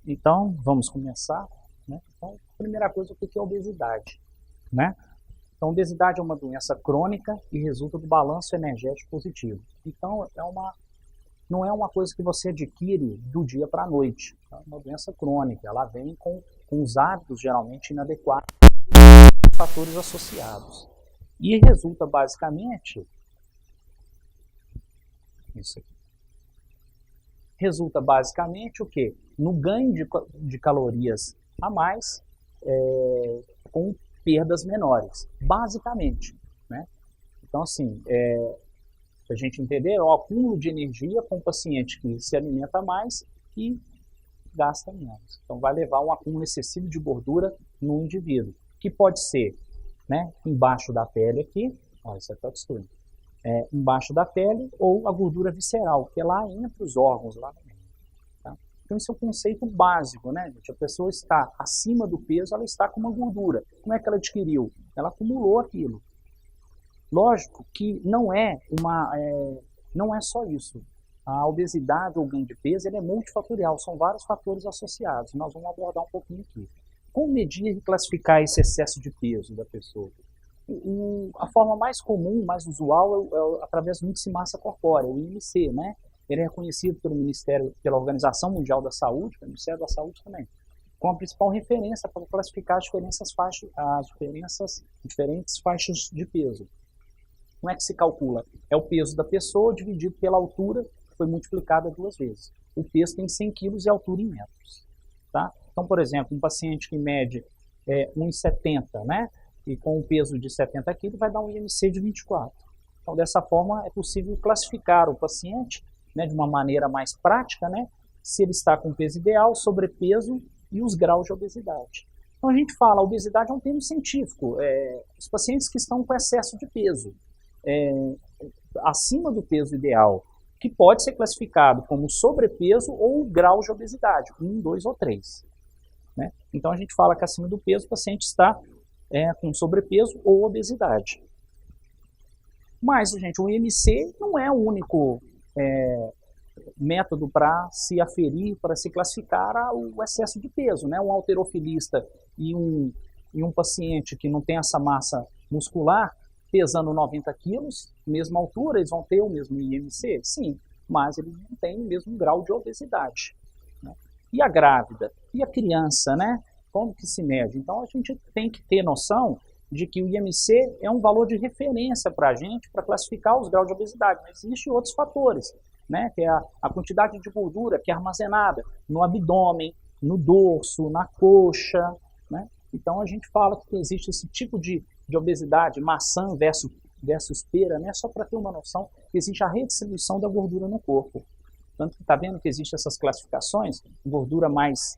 Então, vamos começar, né? Então, primeira coisa, o que é obesidade, né? Então, obesidade é uma doença crônica e resulta do balanço energético positivo. Então, não é uma coisa que você adquire do dia para a noite. É uma doença crônica, ela vem com os hábitos geralmente inadequados, fatores associados. E resulta basicamente, isso aqui. Resulta basicamente o quê? No ganho de calorias a mais, com perdas menores, basicamente, né? Então, assim, para a gente entender, é o acúmulo de energia com o paciente que se alimenta mais e gasta menos. Então, vai levar a um acúmulo excessivo de gordura no indivíduo, que pode ser, né, embaixo da pele aqui, ó, isso aqui está destruindo, embaixo da pele, ou a gordura visceral, que é lá entre os órgãos, lá no meio. Tá? Então, esse é o conceito básico, né, gente? A pessoa está acima do peso, ela está com uma gordura. Como é que ela adquiriu? Ela acumulou aquilo. Lógico que não é só isso. A obesidade ou ganho de peso ele é multifatorial, são vários fatores associados. Nós vamos abordar um pouquinho aqui. Como medir e classificar esse excesso de peso da pessoa? A forma mais comum, mais usual, é através do índice de massa corpórea, o IMC, né? Ele é reconhecido pelo Ministério, pela Organização Mundial da Saúde, pelo Ministério da Saúde também, como a principal referência para classificar as diferentes faixas de peso. Como é que se calcula? É o peso da pessoa dividido pela altura, que foi multiplicada 2 vezes. O peso tem 100 quilos e a altura em metros. Tá? Então, por exemplo, um paciente que mede 1,70, né? E com um peso de 70 quilos vai dar um IMC de 24. Então, dessa forma, é possível classificar o paciente, né, de uma maneira mais prática, né, se ele está com peso ideal, sobrepeso e os graus de obesidade. Então, a gente fala, a obesidade é um termo científico. Os pacientes que estão com excesso de peso, acima do peso ideal, que pode ser classificado como sobrepeso ou grau de obesidade, 1, 2 ou 3. Né? Então a gente fala que acima do peso o paciente está com sobrepeso ou obesidade. Mas, gente, o IMC não é o único método para se aferir, para se classificar o excesso de peso. Né? Um halterofilista e um paciente que não tem essa massa muscular, pesando 90 quilos, mesma altura, eles vão ter o mesmo IMC? Sim, mas eles não têm o mesmo grau de obesidade. Né? E a grávida? E a criança, né? Como que se mede? Então, a gente tem que ter noção de que o IMC é um valor de referência para a gente, para classificar os graus de obesidade, mas existem outros fatores, né? Que é a quantidade de gordura que é armazenada no abdômen, no dorso, na coxa, né? Então, a gente fala que existe esse tipo de obesidade, maçã versus pera, né? Só para ter uma noção que existe a redistribuição da gordura no corpo. Tanto que está vendo que existem essas classificações, gordura mais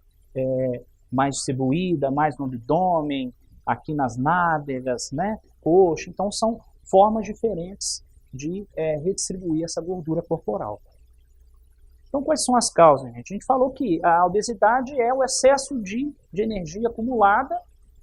distribuída, mais no abdômen, aqui nas nádegas, né? Coxa. Então, são formas diferentes de redistribuir essa gordura corporal. Então, quais são as causas, gente? A gente falou que a obesidade é o excesso de energia acumulada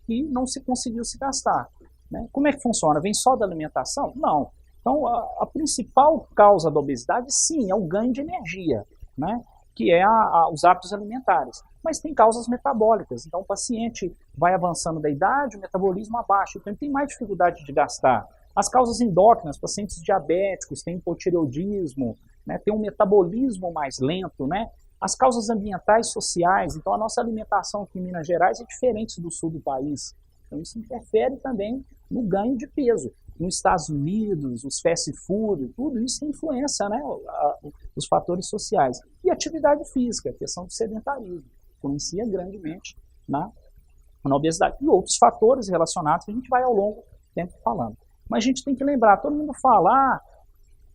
que não se conseguiu se gastar. Né? Como é que funciona? Vem só da alimentação? Não. Então, a principal causa da obesidade, sim, é o ganho de energia, né? Que é os hábitos alimentares. Mas tem causas metabólicas. Então, o paciente vai avançando da idade, o metabolismo abaixa, então ele tem mais dificuldade de gastar. As causas endócrinas, pacientes diabéticos, têm hipotireoidismo, né? Tem um metabolismo mais lento, né? As causas ambientais e sociais, então a nossa alimentação aqui em Minas Gerais é diferente do sul do país. Então isso interfere também no ganho de peso. Nos Estados Unidos, os fast food, tudo isso influencia, né, os fatores sociais. E atividade física, a questão do sedentarismo, influencia grandemente na obesidade. E outros fatores relacionados que a gente vai ao longo do tempo falando. Mas a gente tem que lembrar, todo mundo fala,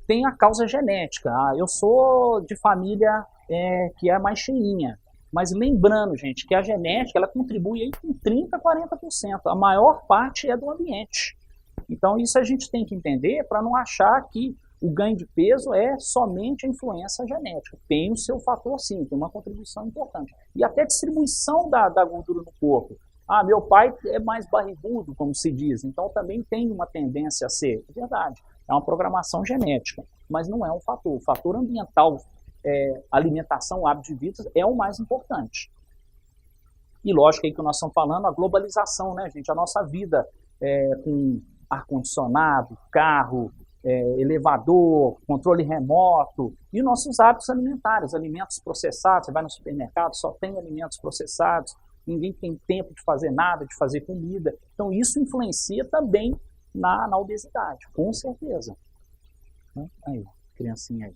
tem a causa genética, eu sou de família que é mais cheinha. Mas lembrando, gente, que a genética ela contribui aí com 30% a 40%. A maior parte é do ambiente. Então, isso a gente tem que entender para não achar que o ganho de peso é somente a influência genética. Tem o seu fator, sim, tem uma contribuição importante. E até a distribuição da gordura no corpo. Ah, meu pai é mais barrigudo, como se diz, então também tem uma tendência a ser. É verdade, é uma programação genética, mas não é um fator. O fator ambiental, alimentação, hábito de vida, é o mais importante. E lógico aí que nós estamos falando, a globalização, né, gente? A nossa vida com ar-condicionado, carro, elevador, controle remoto, e nossos hábitos alimentares, alimentos processados. Você vai no supermercado, só tem alimentos processados, ninguém tem tempo de fazer nada, de fazer comida. Então isso influencia também na obesidade, com certeza. Aí, criancinha aí.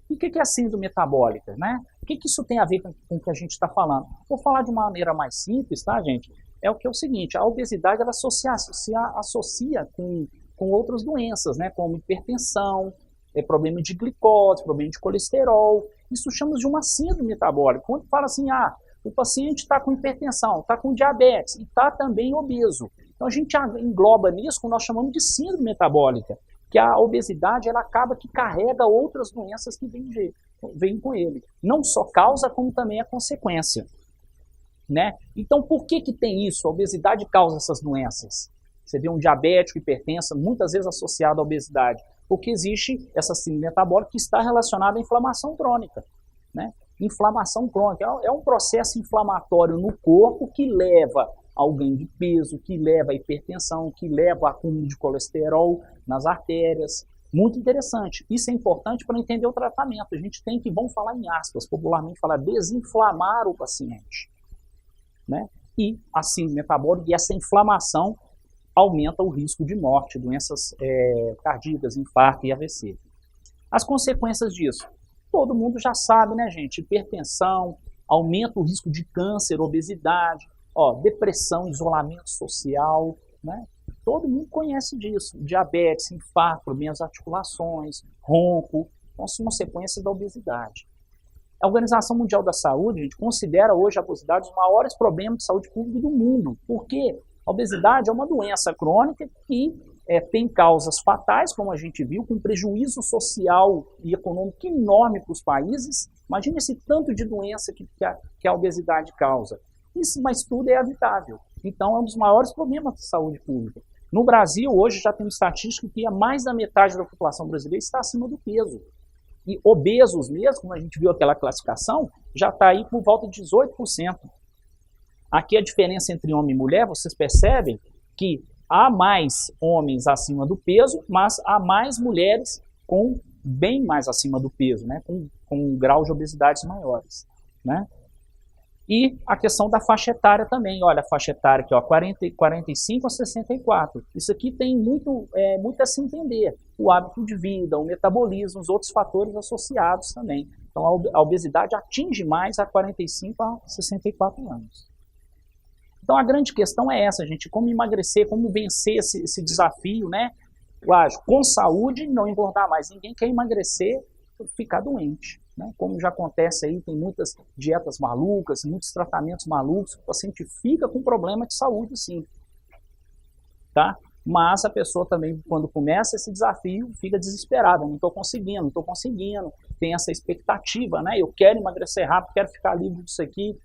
E o que é a síndrome metabólica, né? O que isso tem a ver com o que a gente está falando? Vou falar de uma maneira mais simples, tá, gente? É o seguinte, a obesidade ela se associa com outras doenças, né? Como hipertensão, problema de glicose, problema de colesterol. Isso chamamos de uma síndrome metabólica. Quando fala assim, o paciente está com hipertensão, está com diabetes e está também obeso. Então a gente engloba nisso o que nós chamamos de síndrome metabólica, que a obesidade ela acaba que carrega outras doenças que vêm com ele. Não só causa, como também é consequência. Né? Então por que tem isso? A obesidade causa essas doenças. Você vê um diabético, hipertenso, muitas vezes associado à obesidade, porque existe essa síndrome metabólica que está relacionada à inflamação crônica. Né? Inflamação crônica é um processo inflamatório no corpo que leva ao ganho de peso, que leva à hipertensão, que leva ao acúmulo de colesterol nas artérias. Muito interessante. Isso é importante para entender o tratamento. A gente tem que, vamos falar em aspas, popularmente falar, desinflamar o paciente. Né? E a síndrome metabólica e essa inflamação aumenta o risco de morte, doenças cardíacas, infarto e AVC. As consequências disso, todo mundo já sabe, né, gente? Hipertensão, aumenta o risco de câncer, obesidade, depressão, isolamento social, né? Todo mundo conhece disso. Diabetes, infarto, problemas das articulações, ronco, então são consequências da obesidade. A Organização Mundial da Saúde, a gente considera hoje a obesidade um dos maiores problemas de saúde pública do mundo. Por quê? A obesidade é uma doença crônica que tem causas fatais, como a gente viu, com prejuízo social e econômico enorme para os países. Imagina esse tanto de doença que a obesidade causa. Isso, mas tudo é evitável. Então, é um dos maiores problemas de saúde pública. No Brasil, hoje, já temos estatística que mais da metade da população brasileira está acima do peso. E obesos mesmo, como a gente viu aquela classificação, já está aí por volta de 18%. Aqui a diferença entre homem e mulher, vocês percebem que há mais homens acima do peso, mas há mais mulheres com bem mais acima do peso, né? com um grau de obesidades maiores. Né? E a questão da faixa etária também, olha a faixa etária aqui, 45 a 64. Isso aqui tem muito a se entender. O hábito de vida, o metabolismo, os outros fatores associados também. Então a obesidade atinge mais a 45 a 64 anos. Então a grande questão é essa, gente, como emagrecer, como vencer esse desafio, né? Lógico, com saúde e não engordar mais. Ninguém quer emagrecer e ficar doente. Né? Como já acontece aí, tem muitas dietas malucas, muitos tratamentos malucos, o paciente fica com problema de saúde, sim. Tá? Mas a pessoa também, quando começa esse desafio, fica desesperada, não estou conseguindo, tem essa expectativa, né? Eu quero emagrecer rápido, quero ficar livre disso aqui.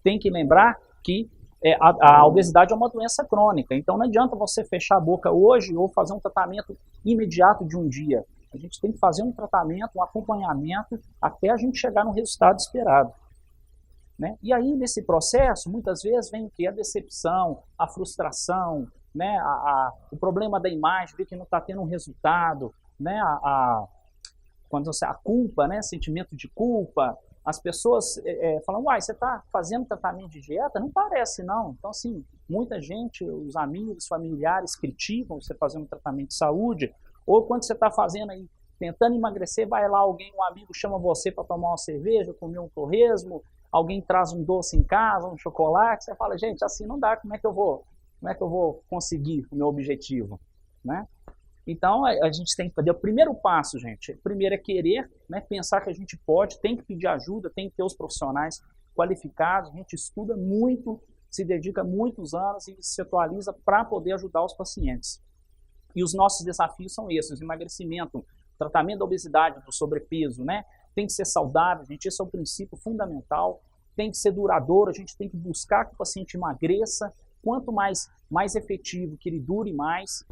Tem que lembrar que a obesidade é uma doença crônica, então não adianta você fechar a boca hoje ou fazer um tratamento imediato de um dia. A gente tem que fazer um tratamento, um acompanhamento, até a gente chegar no resultado esperado. Né? E aí, nesse processo, muitas vezes vem o quê? A decepção, a frustração, né? O problema da imagem, ver que não está tendo um resultado, né? Quando a culpa, né? Sentimento de culpa. As pessoas falam, você está fazendo tratamento de dieta? Não parece, não. Então, assim, muita gente, os amigos, familiares criticam você fazendo um tratamento de saúde. Ou quando você está fazendo aí, tentando emagrecer, vai lá um amigo chama você para tomar uma cerveja, comer um torresmo, alguém traz um doce em casa, um chocolate, você fala, gente, assim não dá, como é que eu vou conseguir o meu objetivo? Né? Então, a gente tem que fazer o primeiro passo, gente. Primeiro é querer, né, pensar que a gente pode, tem que pedir ajuda, tem que ter os profissionais qualificados, a gente estuda muito, se dedica muitos anos e se atualiza para poder ajudar os pacientes. E os nossos desafios são esses, emagrecimento, tratamento da obesidade, do sobrepeso, né? Tem que ser saudável, gente, esse é o princípio fundamental, tem que ser duradouro, a gente tem que buscar que o paciente emagreça, quanto mais efetivo, que ele dure mais,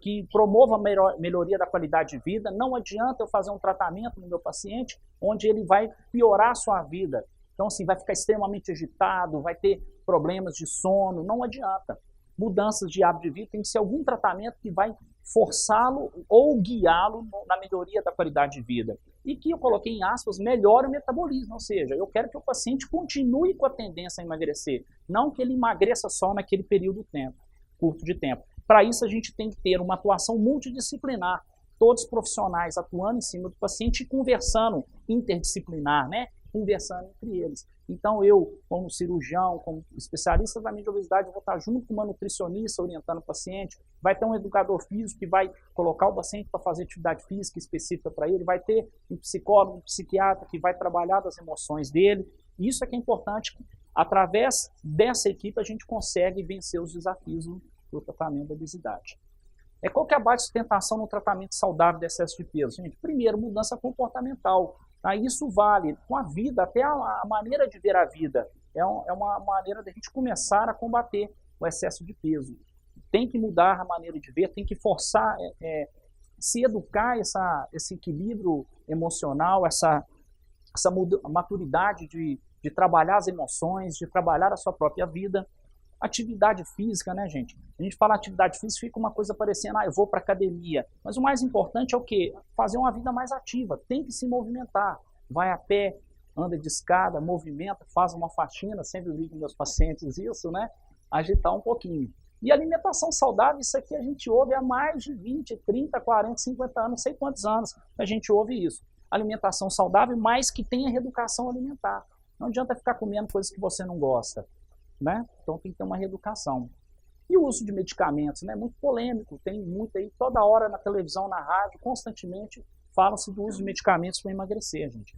que promova a melhoria da qualidade de vida. Não adianta eu fazer um tratamento no meu paciente onde ele vai piorar a sua vida. Então, assim, vai ficar extremamente agitado, vai ter problemas de sono, não adianta. Mudanças de hábito de vida tem que ser algum tratamento que vai forçá-lo ou guiá-lo na melhoria da qualidade de vida. E que eu coloquei em aspas, melhore o metabolismo, ou seja, eu quero que o paciente continue com a tendência a emagrecer, não que ele emagreça só naquele período curto de tempo. Para isso, a gente tem que ter uma atuação multidisciplinar, todos os profissionais atuando em cima do paciente e conversando interdisciplinar, né? Conversando entre eles. Então, eu, como cirurgião, como especialista da mídia de obesidade, vou estar junto com uma nutricionista orientando o paciente, vai ter um educador físico que vai colocar o paciente para fazer atividade física específica para ele, vai ter um psicólogo, um psiquiatra que vai trabalhar das emoções dele. Isso é que é importante, que, através dessa equipe a gente consegue vencer os desafios do tratamento da obesidade. Qual que é a base de sustentação no tratamento saudável de excesso de peso? Gente, primeiro, mudança comportamental. Isso vale com a vida, até a maneira de ver a vida. É uma maneira de a gente começar a combater o excesso de peso. Tem que mudar a maneira de ver, tem que forçar, se educar esse equilíbrio emocional, essa maturidade de trabalhar as emoções, de trabalhar a sua própria vida. Atividade física, né, gente? A gente fala atividade física, fica uma coisa parecendo, eu vou para academia. Mas o mais importante é o quê? Fazer uma vida mais ativa, tem que se movimentar. Vai a pé, anda de escada, movimenta, faz uma faxina, sempre digo com meus pacientes isso, né? Agitar um pouquinho. E alimentação saudável, isso aqui a gente ouve há mais de 20, 30, 40, 50 anos, não sei quantos anos a gente ouve isso. Alimentação saudável, mas que tenha reeducação alimentar. Não adianta ficar comendo coisas que você não gosta. Né? Então tem que ter uma reeducação. E o uso de medicamentos, né? Muito polêmico, tem muito aí, toda hora na televisão, na rádio, constantemente fala-se do uso de medicamentos para emagrecer, gente.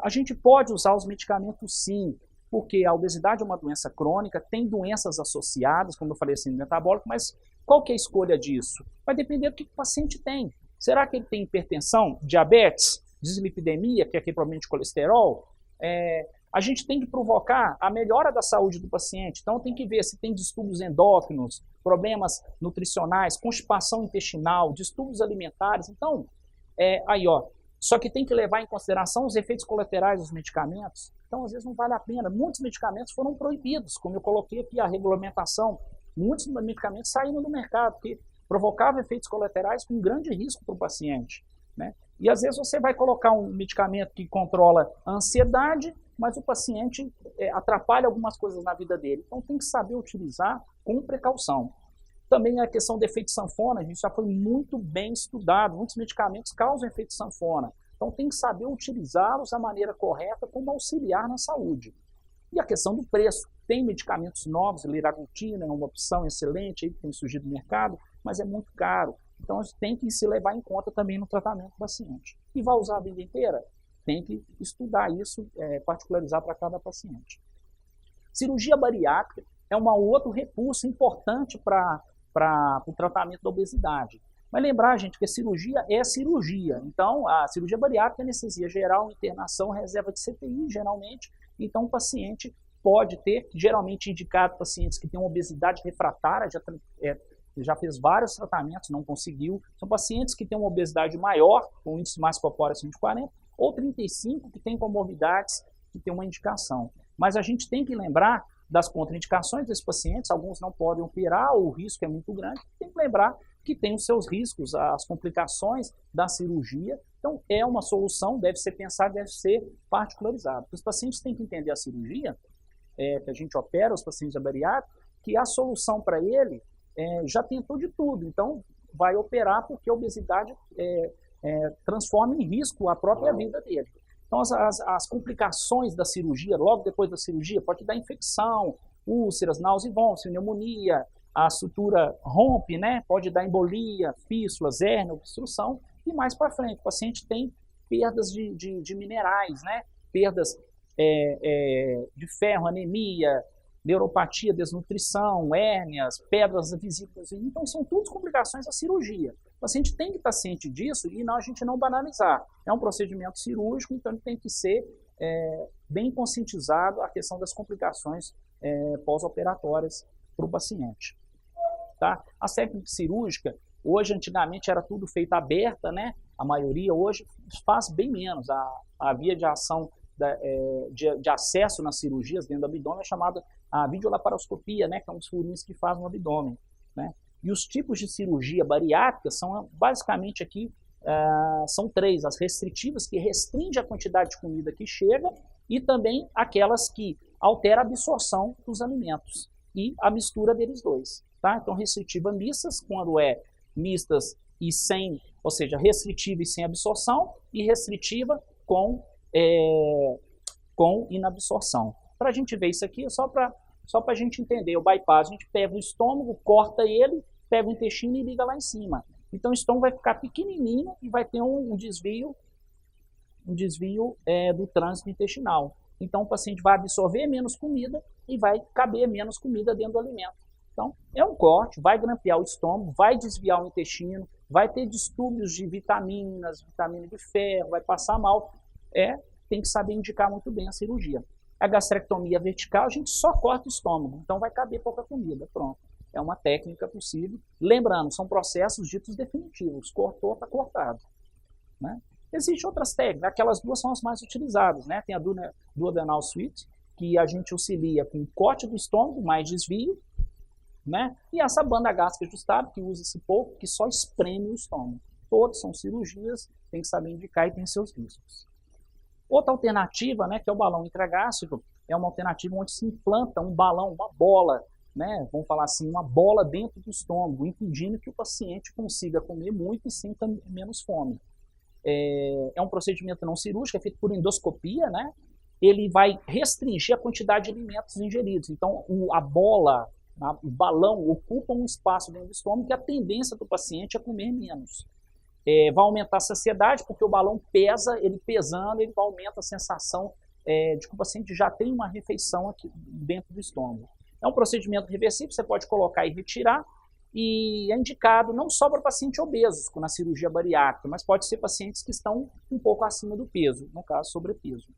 A gente pode usar os medicamentos sim, porque a obesidade é uma doença crônica, tem doenças associadas, como eu falei assim, metabólico, mas qual que é a escolha disso? Vai depender do que o paciente tem. Será que ele tem hipertensão, diabetes, dislipidemia, que é aquele problema de colesterol? A gente tem que provocar a melhora da saúde do paciente. Então, tem que ver se tem distúrbios endócrinos, problemas nutricionais, constipação intestinal, distúrbios alimentares. Então, só que tem que levar em consideração os efeitos colaterais dos medicamentos. Então, às vezes, não vale a pena. Muitos medicamentos foram proibidos, como eu coloquei aqui a regulamentação. Muitos medicamentos saíram do mercado, porque provocavam efeitos colaterais com grande risco para o paciente, né? E, às vezes, você vai colocar um medicamento que controla a ansiedade, mas o paciente atrapalha algumas coisas na vida dele. Então tem que saber utilizar com precaução. Também a questão do efeito sanfona, a gente já foi muito bem estudado. Muitos medicamentos causam efeito sanfona. Então tem que saber utilizá-los da maneira correta como auxiliar na saúde. E a questão do preço. Tem medicamentos novos, liraglutida é uma opção excelente aí que tem surgido no mercado, mas é muito caro. Então a gente tem que se levar em conta também no tratamento do paciente. E vai usar a vida inteira? Tem que estudar isso, particularizar para cada paciente. Cirurgia bariátrica é um outro recurso importante para o tratamento da obesidade. Mas lembrar, gente, que a cirurgia é cirurgia. Então, a cirurgia bariátrica é anestesia geral, internação, reserva de CTI, geralmente. Então, o paciente pode ter, geralmente indicado pacientes que têm uma obesidade refratária, já fez vários tratamentos, não conseguiu. São pacientes que têm uma obesidade maior, com índice massa corpórea acima de 40, ou 35 que tem comorbidades, que tem uma indicação. Mas a gente tem que lembrar das contraindicações desses pacientes, alguns não podem operar, o risco é muito grande, tem que lembrar que tem os seus riscos, as complicações da cirurgia. Então, é uma solução, deve ser pensada, deve ser particularizada. Os pacientes têm que entender a cirurgia, que a gente opera, os pacientes da bariátrica, que a solução para ele já tentou de tudo. Então, vai operar porque a obesidade transforma em risco a própria vida dele. Então, as complicações da cirurgia, logo depois da cirurgia, pode dar infecção, úlceras, náusea e vômito, pneumonia, a sutura rompe, né? Pode dar embolia, fístulas, hérnia, obstrução, e mais para frente, o paciente tem perdas de minerais, né? Perdas de ferro, anemia, neuropatia, desnutrição, hérnias, pedras vesículas. Então, são todas complicações da cirurgia. O paciente tem que estar ciente disso e a gente não banalizar. É um procedimento cirúrgico, então ele tem que ser bem conscientizado a questão das complicações pós-operatórias para o paciente. Tá? A técnica cirúrgica, hoje, antigamente, era tudo feito aberta, né? A maioria hoje faz bem menos. A via de ação de acesso nas cirurgias dentro do abdômen é chamada a videolaparoscopia, né? Que são os furinhos que fazem no abdômen, né? E os tipos de cirurgia bariátrica são basicamente aqui, são 3, as restritivas, que restringem a quantidade de comida que chega, e também aquelas que alteram a absorção dos alimentos e a mistura deles dois. Tá? Então, restritiva mistas, quando mistas e sem, ou seja, restritiva e sem absorção, e restritiva com inabsorção. Para a gente ver isso aqui, só para a gente entender o bypass, a gente pega o estômago, corta ele, pega o intestino e liga lá em cima. Então o estômago vai ficar pequenininho e vai ter um desvio do trânsito intestinal. Então o paciente vai absorver menos comida e vai caber menos comida dentro do alimento. Então é um corte, vai grampear o estômago, vai desviar o intestino, vai ter distúrbios de vitaminas, vitamina de ferro, vai passar mal. Tem que saber indicar muito bem a cirurgia. A gastrectomia vertical, a gente só corta o estômago, então vai caber pouca comida, pronto. É uma técnica possível. Lembrando, são processos ditos definitivos. Cortou, está cortado. Né? Existem outras técnicas, aquelas duas são as mais utilizadas. Né? Tem a duodenal switch, que a gente auxilia com corte do estômago, mais desvio. Né? E essa banda gástrica ajustável, que usa-se pouco, que só espreme o estômago. Todas são cirurgias, tem que saber indicar e tem seus riscos. Outra alternativa, né, que é o balão intragástrico, é uma alternativa onde se implanta um balão, uma bola, né, vamos falar assim, uma bola dentro do estômago, impedindo que o paciente consiga comer muito e sinta menos fome. É um procedimento não cirúrgico, é feito por endoscopia, né? Ele vai restringir a quantidade de alimentos ingeridos. Então, a bola, o balão ocupa um espaço dentro do estômago que a tendência do paciente é comer menos. Vai aumentar a saciedade, porque o balão pesa, ele pesando, ele aumenta a sensação de que o paciente já tem uma refeição aqui dentro do estômago. É um procedimento reversível, você pode colocar e retirar, e é indicado não só para pacientes obesos, na cirurgia bariátrica, mas pode ser pacientes que estão um pouco acima do peso, no caso, sobrepeso.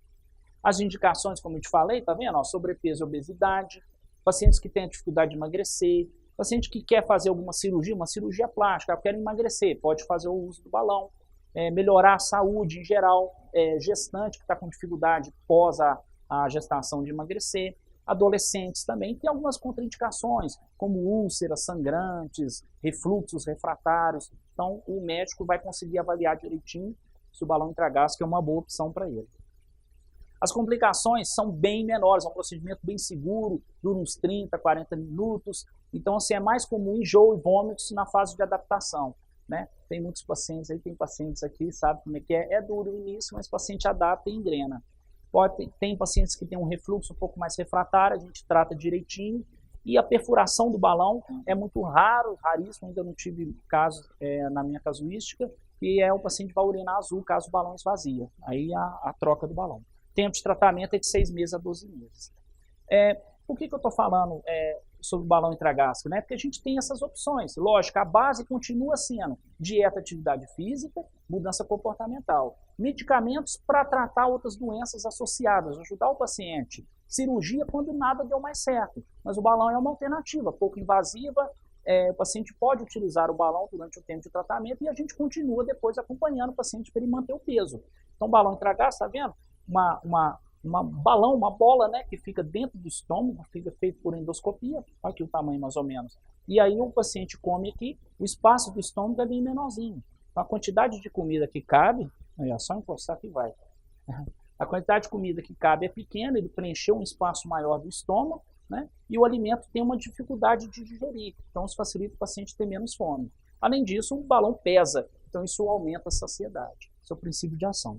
As indicações, como eu te falei, tá vendo? Sobrepeso e obesidade, pacientes que têm dificuldade de emagrecer, paciente que quer fazer alguma cirurgia, uma cirurgia plástica, quer emagrecer, pode fazer o uso do balão, melhorar a saúde em geral, gestante que está com dificuldade pós a gestação de emagrecer, adolescentes também, tem algumas contraindicações, como úlceras sangrantes, refluxos refratários, então o médico vai conseguir avaliar direitinho se o balão intragástrico é uma boa opção para ele. As complicações são bem menores, é um procedimento bem seguro, dura uns 30, 40 minutos, então assim, é mais comum enjoo e vômitos na fase de adaptação. Né? Tem muitos pacientes aí, tem pacientes aqui, sabe como é duro no início, mas o paciente adapta e engrena. Tem pacientes que têm um refluxo um pouco mais refratário, a gente trata direitinho, e a perfuração do balão é muito raro, raríssimo, ainda não tive caso na minha casuística, que o paciente vai urinar azul caso o balão esvazia, aí a troca do balão. Tempo de tratamento é de 6 meses a 12 meses. Por que eu estou falando sobre o balão intragástrico? Né? Porque a gente tem essas opções. Lógico, a base continua sendo dieta, atividade física, mudança comportamental. Medicamentos para tratar outras doenças associadas, ajudar o paciente. Cirurgia quando nada deu mais certo. Mas o balão é uma alternativa, pouco invasiva. O paciente pode utilizar o balão durante o tempo de tratamento e a gente continua depois acompanhando o paciente para ele manter o peso. Então, o balão intragástrico, está vendo? Uma bola, né, que fica dentro do estômago, fica feito por endoscopia, olha aqui o tamanho mais ou menos. E aí o paciente come aqui, o espaço do estômago é bem menorzinho. Então, a quantidade de comida que cabe, é só encostar que vai. A quantidade de comida que cabe é pequena, ele preencheu um espaço maior do estômago, né, e o alimento tem uma dificuldade de digerir, então isso facilita o paciente ter menos fome. Além disso, o balão pesa, então isso aumenta a saciedade. Esse é o princípio de ação.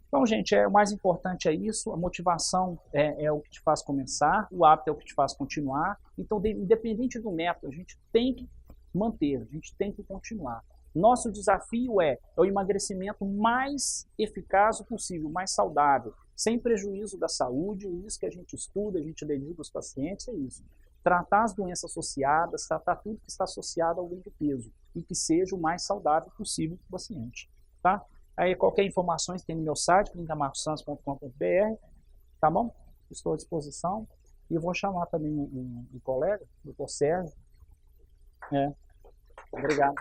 Então, gente, o mais importante é isso, a motivação é o que te faz começar, o hábito é o que te faz continuar. Então, independente do método, a gente tem que manter, a gente tem que continuar. Nosso desafio é o emagrecimento mais eficaz possível, mais saudável, sem prejuízo da saúde, é isso que a gente estuda, a gente dedica aos pacientes, é isso. Tratar as doenças associadas, tratar tudo que está associado ao ganho de peso e que seja o mais saudável possível para o paciente, tá? Aí qualquer informações tem no meu site, clínicamarcosantos.com.br, tá bom? Estou à disposição. E vou chamar também um colega, o doutor Sérgio. Obrigado.